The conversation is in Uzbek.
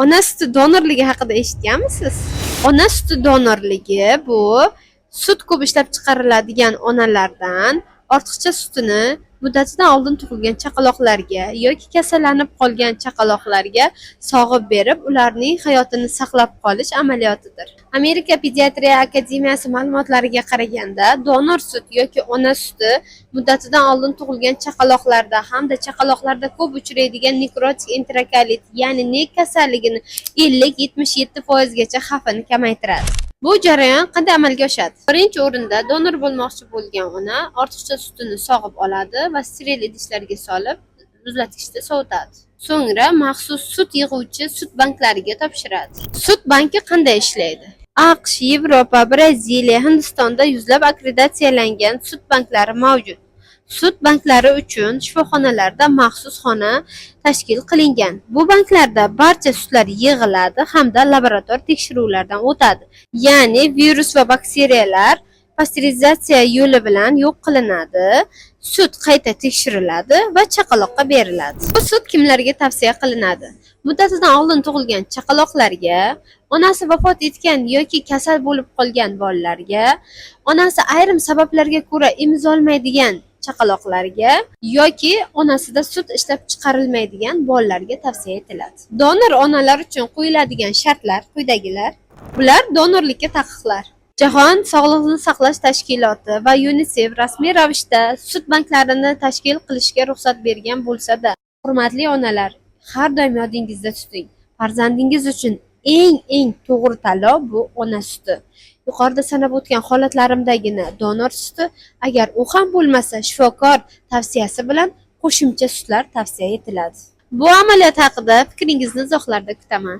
Ona suti donorligi haqida eshitganmisiz? Ona suti donorligi bu sut ko'p ishlab chiqariladigan onalardan ortiqcha sutini muddatidan oldin tug'ilgan chaqaloqlarga yoki kasallanib qolgan chaqaloqlarga sog'ib berib, ularning hayotini saqlab qolish amaliyotidir. Amerika Pediatriya akademiyasi ma'lumotlariga qaraganda, donor sut yoki ona suti muddatidan oldin tug'ilgan chaqaloqlarda hamda chaqaloqlarda ko'p uchraydigan nekrotik enterokolit, ya'ni nek kasalligini 50-77% gacha xavfini kamaytiradi. Bu jarayon qanday amalga oshadi? Birinchi o'rinda donor bo'lmoqchi bo'lgan ona ortiqcha sutini sog'ib oladi va steril idishlarga solib, muzlatgichda sovutadi. So'ngra maxsus sut yig'uvchi sut banklariga topshiradi. Sut banki qanday ishlaydi? AQSh, Yevropa, Braziliya, Hindistonda yuzlab akkreditatsiyalangan sut banklari mavjud. Sut banklari uchun shifoxonalarda maxsus xona tashkil qilingan. Bu banklarda barcha sutlar yig'iladi hamda laborator tekshiruvlardan o'tadi. Ya'ni virus va bakteriyalar pasterizatsiya yo'li bilan yo'q qilinadi. Sut qayta tekshiriladi va chaqaloqqa beriladi. Bu sut kimlarga tavsiya qilinadi? Muddatidan oldin tug'ilgan chaqaloqlarga, onasi vafot etgan yoki kasal bo'lib qolgan bolalarga, onasi ayrim sabablarga ko'ra emizolmaydigan chaqaloqlarga yoki onasida sut ishlab chiqarilmaydigan bolalarga tavsiya etiladi. Donor onalar uchun qo'yiladigan shartlar quyidagilar. Bular donorlikka taqiqlar. Jahon Sog'liqni saqlash tashkiloti va UNICEF rasmiy ravishda sut banklarini tashkil qilishga ruxsat bergan bo'lsa-da, hurmatli onalar, har doim yodingizda tuting. Farzandingiz uchun eng to'g'ri tanlov bu ona suti. Yuqorida sanab o'tgan holatlarimdagina donor suti, agar u ham bo'lmasa, shifokor tavsiyasi bilan qo'shimcha sutlar tavsiya etiladi. Bu amaliyot haqida fikringizni izohlarda kutaman.